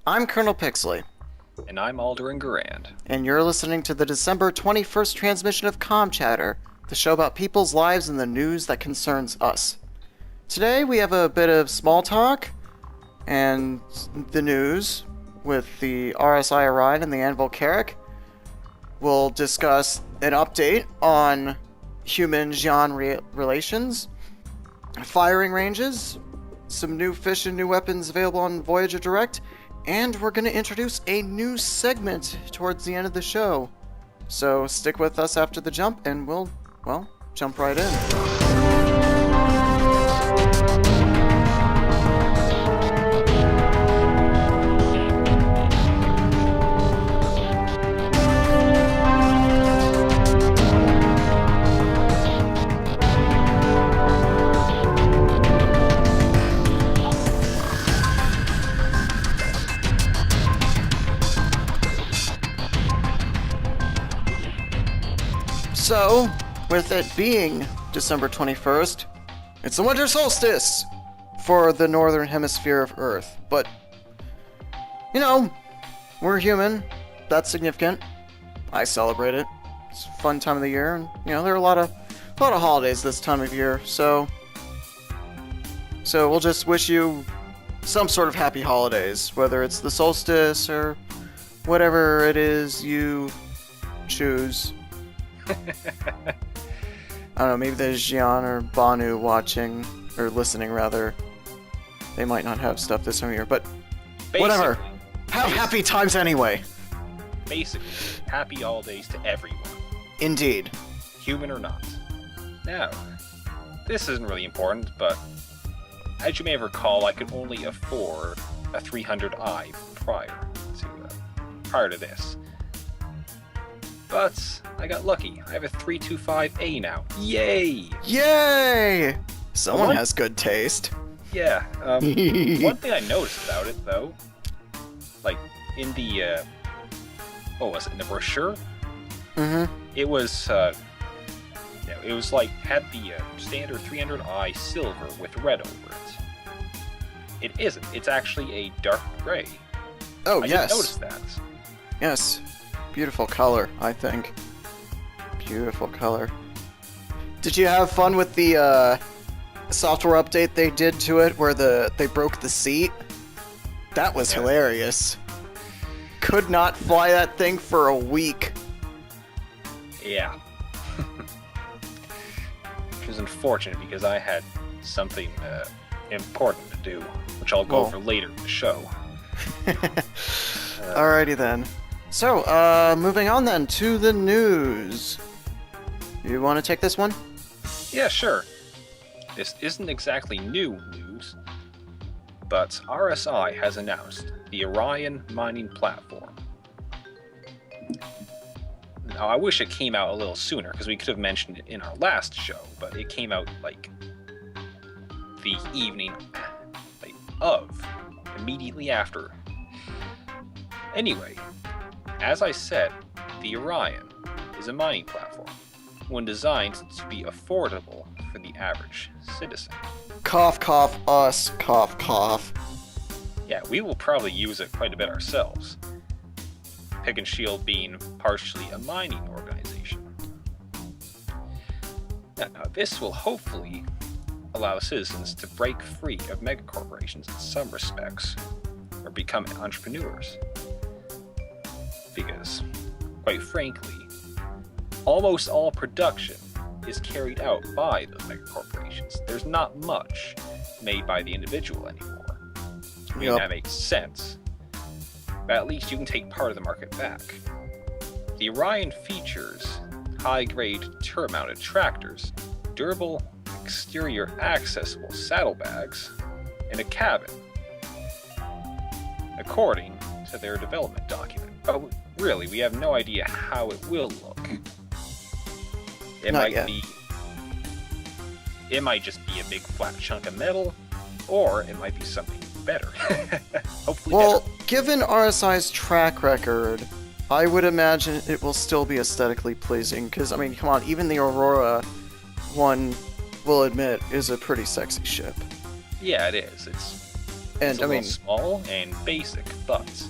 I'm Colonel Pixley. And I'm Alderin. And you're listening to the December 21st transmission of Comm Chatter, the show about people's lives and the news that concerns us. Today we have a bit of small talk and the news with the RSI Orion and the Anvil Carrick. We'll discuss an update on human-Xian relations, firing ranges, some new fish and new weapons available on Voyager Direct, and we're going to introduce a new segment towards the end of the show. So stick with us after the jump and we'll jump right in. So, with it being December 21st, it's the winter solstice for the northern hemisphere of Earth. But, you know, we're human. That's significant. I celebrate it. It's a fun time of the year, and you know there are a lot of holidays this time of year. So we'll just wish you some sort of happy holidays, whether it's the solstice or whatever it is you choose. I don't know, maybe there's Xian or Banu watching, or listening rather. They might not have stuff this time of year, but whatever. Have happy times anyway. Basically, happy holidays to everyone. Indeed. Human or not. Now, this isn't really important, but as you may recall, I could only afford a 300i prior to this. But I got lucky. I have a 325A now. Yay! Yay! Someone has good taste. Yeah. One thing I noticed about it, though, like in the what was it, in the brochure? Mm-hmm. It was it was like had the standard 300i silver with red over it. It isn't. It's actually a dark gray. Oh, yes. I didn't notice that. Yes. Beautiful color, I think. Beautiful color. Did you have fun with the software update they did to it where they broke the seat? That was hilarious. Could not fly that thing for a week. Yeah. Which is unfortunate because I had something important to do, which I'll go over later in the show. Alrighty then. So, moving on then to the news. You want to take this one? Yeah, sure. This isn't exactly new news, but RSI has announced the Orion mining platform. Now, I wish it came out a little sooner, because we could have mentioned it in our last show, but it came out, like, the evening immediately after. Anyway, as I said, the Orion is a mining platform, one designed to be affordable for the average citizen. Cough, cough, us, cough, cough. Yeah, we will probably use it quite a bit ourselves. Pick and Shield being partially a mining organization. Now, this will hopefully allow citizens to break free of megacorporations in some respects, or become entrepreneurs. Because, quite frankly, almost all production is carried out by those megacorporations. There's not much made by the individual anymore. I mean, that makes sense. But at least you can take part of the market back. The Orion features high-grade turret-mounted tractors, durable exterior accessible saddlebags, and a cabin, according to their development document. But really, we have no idea how it will look. It Not yet. It might just be a big flat chunk of metal, or it might be something better. Hopefully better. Given RSI's track record, I would imagine it will still be aesthetically pleasing, because, I mean, come on, even the Aurora one, we'll admit, is a pretty sexy ship. Yeah, it is. It's And a I little mean, small and basic, but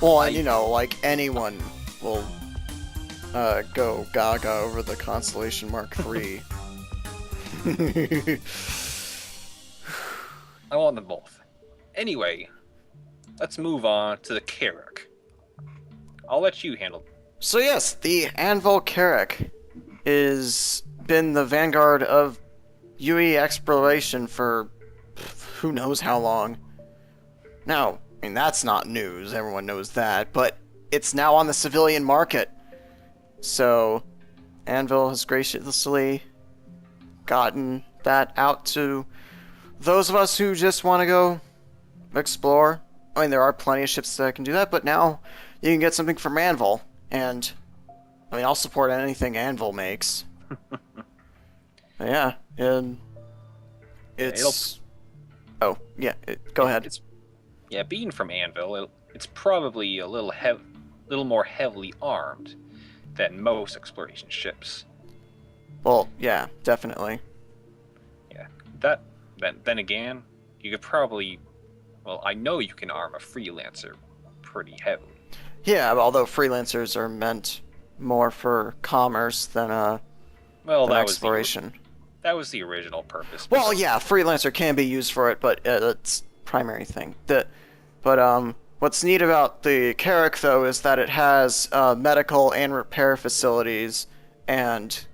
well, and you know, like anyone will go gaga over the Constellation Mark III. I want them both. Anyway, let's move on to the Carrack. I'll let you handle. So yes, the Anvil Carrack is been the vanguard of UE exploration for who knows how long. Now, I mean, that's not news, everyone knows that, but it's now on the civilian market. So, Anvil has graciously gotten that out to those of us who just want to go explore. I mean, there are plenty of ships that can do that, but now you can get something from Anvil, and I mean, I'll support anything Anvil makes. Yeah, and it's... Oh, yeah, go ahead. Being from Anvil, it's probably a little more heavily armed than most exploration ships. Well, yeah, definitely. Yeah, then again, you could probably, well, I know you can arm a freelancer pretty heavily. Yeah, although freelancers are meant more for commerce than Well, than that exploration. That was the original purpose. Well, yeah, freelancer can be used for it, but it's primary thing. What's neat about the Carrack, though, is that it has medical and repair facilities and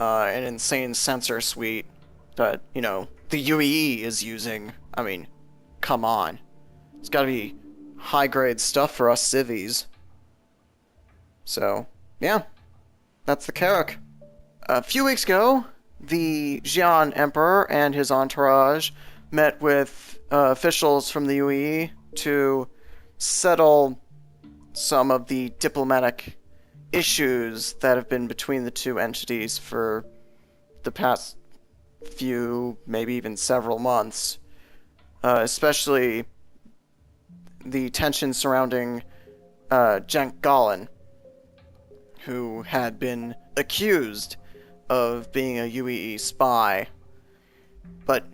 an insane sensor suite that, you know, the UE is using. I mean, come on. It's gotta be high-grade stuff for us civvies. So, yeah, that's the Carrack. A few weeks ago, the Xi'an Emperor and his entourage met with officials from the UE to settle some of the diplomatic issues that have been between the two entities for the past few, maybe even several months. Especially the tension surrounding Jenk Gollin, who had been accused of being a UEE spy. But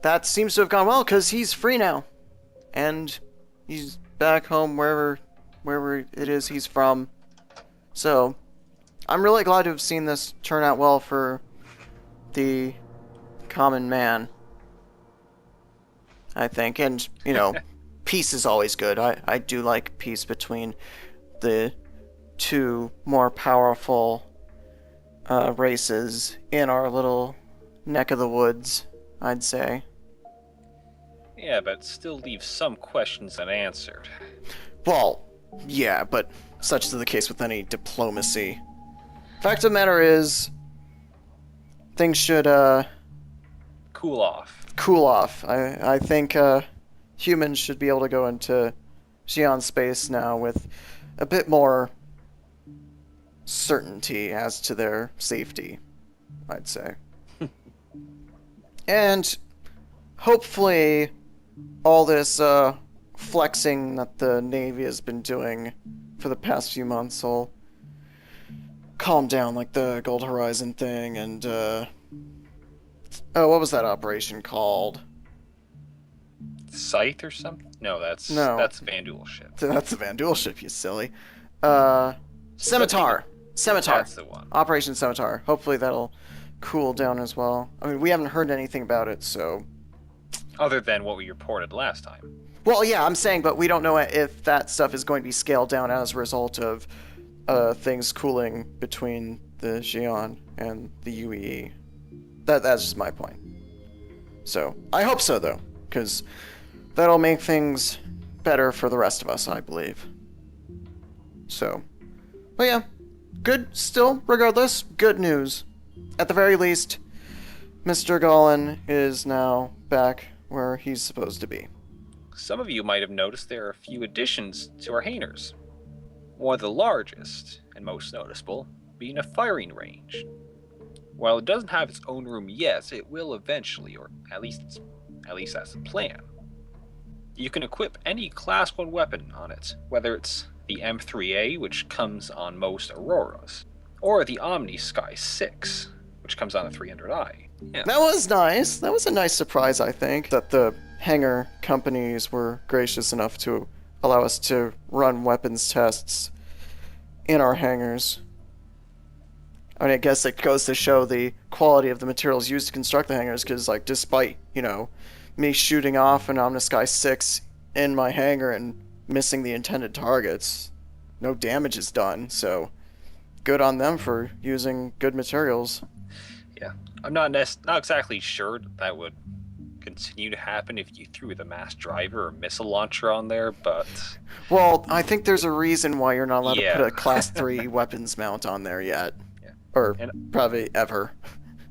that seems to have gone well, because he's free now. And he's back home wherever it is he's from. So, I'm really glad to have seen this turn out well for the common man, I think. And, you know, peace is always good. I do like peace between the two more powerful races in our little neck of the woods, I'd say. Yeah, but still leaves some questions unanswered. Well, yeah, but such is the case with any diplomacy. Fact of the matter is, things should Cool off. cool off. I think humans should be able to go into Xi'an space now with a bit more certainty as to their safety, I'd say. And hopefully all this flexing that the Navy has been doing for the past few months will calm down, like the Gold Horizon thing and oh, what was that operation called? Scythe or something? No, that's Vanduul ship. That's a Vanduul ship, you silly. Scimitar. That's the one. Operation Scimitar. Hopefully that'll cool down as well. I mean, we haven't heard anything about it, so... Other than what we reported last time. Well, yeah, I'm saying, but we don't know if that stuff is going to be scaled down as a result of things cooling between the Xi'an and the UEE. That's just my point. So, I hope so, though, because that'll make things better for the rest of us, I believe. So, but yeah, good still, regardless, good news. At the very least, Mr. Gollin is now back where he's supposed to be. Some of you might have noticed there are a few additions to our hangars. One of the largest, and most noticeable, being a firing range. While it doesn't have its own room yet, it will eventually, or at least that's the plan. You can equip any Class 1 weapon on it, whether it's the M3A, which comes on most Auroras, or the Omni Sky 6, which comes on the 300i. Yeah. That was nice. That was a nice surprise, I think, that the hangar companies were gracious enough to allow us to run weapons tests in our hangars. I mean, I guess it goes to show the quality of the materials used to construct the hangars, because, like, despite, me shooting off an Omnisky 6 in my hangar and missing the intended targets, no damage is done, so good on them for using good materials. Yeah, I'm not exactly sure that would continue to happen if you threw the mass driver or missile launcher on there, but... Well, I think there's a reason why you're not allowed to put a Class 3 weapons mount on there yet. Yeah. Or probably ever.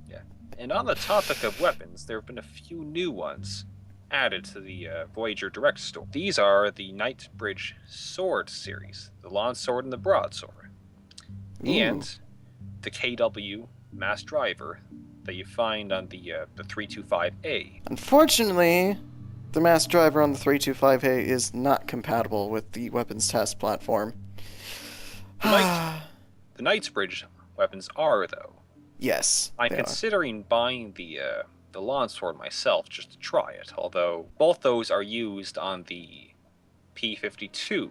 Yeah. And on the topic of weapons, there have been a few new ones added to the Voyager Direct store. These are the Knightsbridge Sword series, the Long Sword and the Broadsword. Ooh. And the KW Mass Driver that you find on the 325A. Unfortunately, the mass driver on the 325A is not compatible with the weapons test platform. The Knightsbridge weapons are, though. Yes. I'm considering buying the Lawn Sword myself just to try it, although both those are used on the P-52.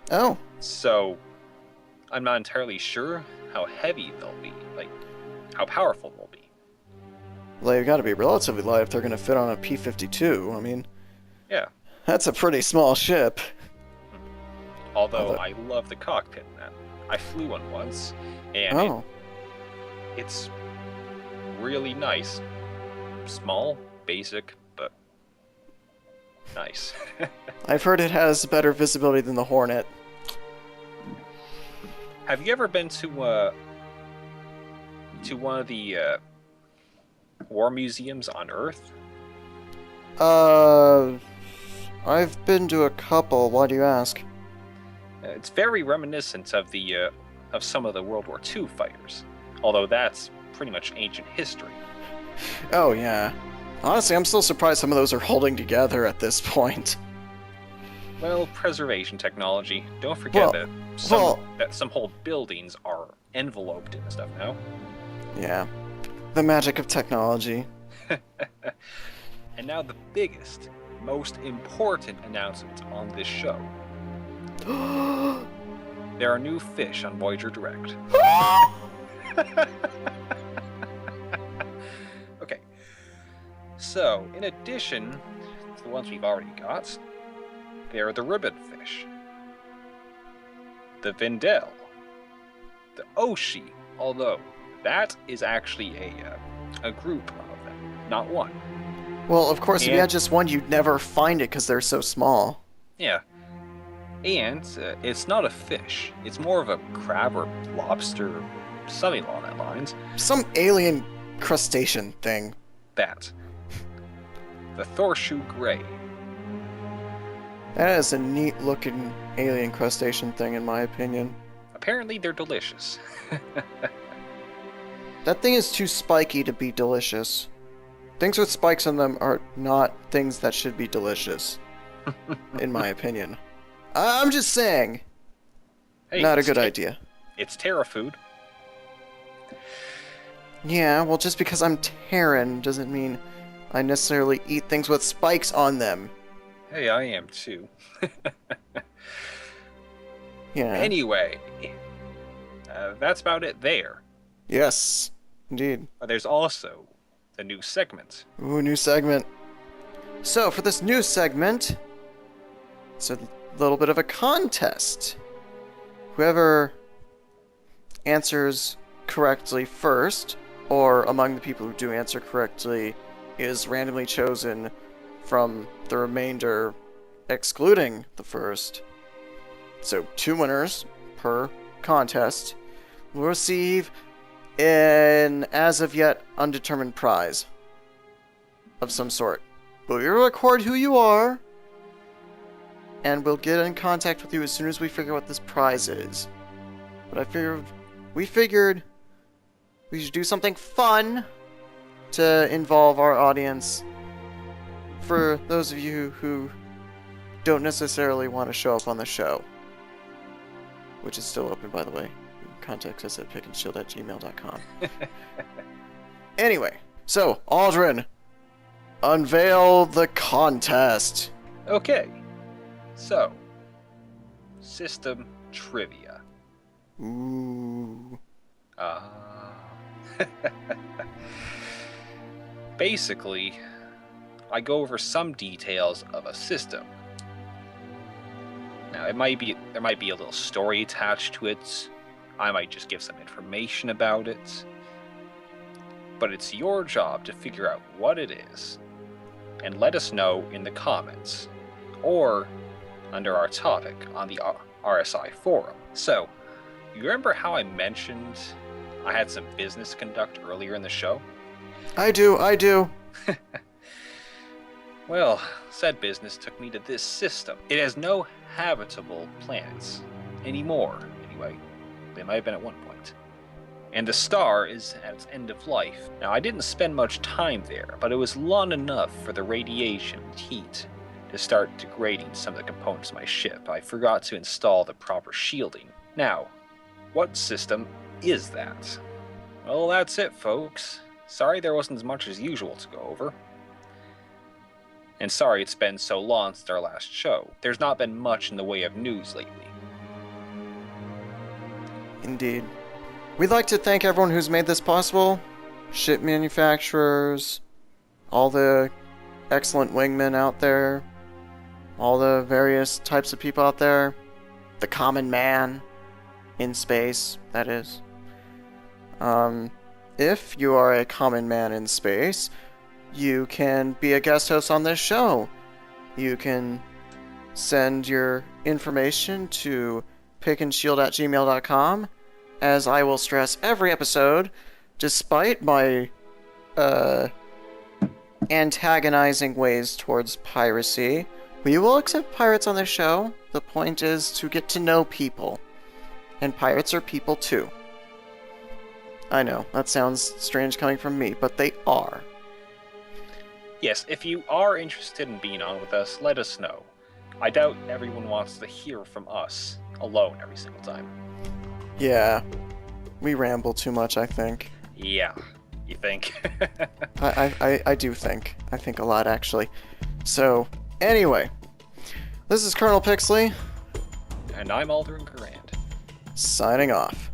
Oh. So, I'm not entirely sure how heavy they'll be, like, how powerful they'll be. Well, they've got to be relatively light if they're going to fit on a P-52. I mean, yeah, that's a pretty small ship. Although I love the cockpit in that. I flew one once, and it's really nice. Small, basic, but nice. I've heard it has better visibility than the Hornet. Have you ever been to one of the war museums on Earth? I've been to a couple. Why do you ask? It's very reminiscent of the of some of the World War II fighters, although that's pretty much ancient history. Oh yeah. Honestly, I'm still surprised some of those are holding together at this point. Well, preservation technology. Don't forget that some whole buildings are enveloped in stuff now. Yeah. The magic of technology. And now the biggest, most important announcement on this show. There are new fish on Voyager Direct. Okay. So, in addition to the ones we've already got, there are the ribbon fish, the Vindel, the Oshi, although that is actually a group of them, not one. Well, of course, if you had just one, you'd never find it because they're so small. Yeah. And it's not a fish. It's more of a crab or lobster, something along that lines. Some alien crustacean thing. That. The Thorshoe Gray. That is a neat-looking alien crustacean thing, in my opinion. Apparently, they're delicious. That thing is too spiky to be delicious. Things with spikes on them are not things that should be delicious, in my opinion. I'm just saying. Hey, not a good idea. It's Terra food. Yeah, well, just because I'm Terran doesn't mean I necessarily eat things with spikes on them. Hey, I am too. Yeah. Anyway, that's about it there. Yes, indeed. There's also the new segment. Ooh, new segment. So, for this new segment, it's a little bit of a contest. Whoever answers correctly first, or among the people who do answer correctly, is randomly chosen from the remainder, excluding the first. So, 2 winners per contest will receive an as of yet undetermined prize of some sort. But we'll record who you are, and we'll get in contact with you as soon as we figure what this prize is. But we figured we should do something fun to involve our audience. For those of you who don't necessarily want to show up on the show, which is still open, by the way. You can contact us at pickandshield@gmail.com. Anyway, so, Alderin, unveil the contest. Okay, so, system trivia. Ooh. Basically, I go over some details of a system. Now, there might be a little story attached to it. I might just give some information about it. But it's your job to figure out what it is and let us know in the comments or under our topic on the RSI forum. So, you remember how I mentioned I had some business to conduct earlier in the show? I do. Well, said business took me to this system. It has no habitable planets. Anymore, anyway. They might have been at one point. And the star is at its end of life. Now, I didn't spend much time there, but it was long enough for the radiation and heat to start degrading some of the components of my ship. I forgot to install the proper shielding. Now, what system is that? Well, that's it, folks. Sorry there wasn't as much as usual to go over. And sorry it's been so long since our last show. There's not been much in the way of news lately. Indeed. We'd like to thank everyone who's made this possible. Ship manufacturers, all the excellent wingmen out there, all the various types of people out there, the common man in space, that is. If you are a common man in space, you can be a guest host on this show. You can send your information to pickandshield@gmail.com, as I will stress every episode, despite my antagonizing ways towards piracy. We will accept pirates on this show. The point is to get to know people. And pirates are people too. I know, that sounds strange coming from me, but they are. Yes, if you are interested in being on with us, let us know. I doubt everyone wants to hear from us alone every single time. Yeah, we ramble too much, I think. Yeah, you think? I do think. I think a lot, actually. So, anyway, this is Colonel Pixley. And I'm Alderin Garand. Signing off.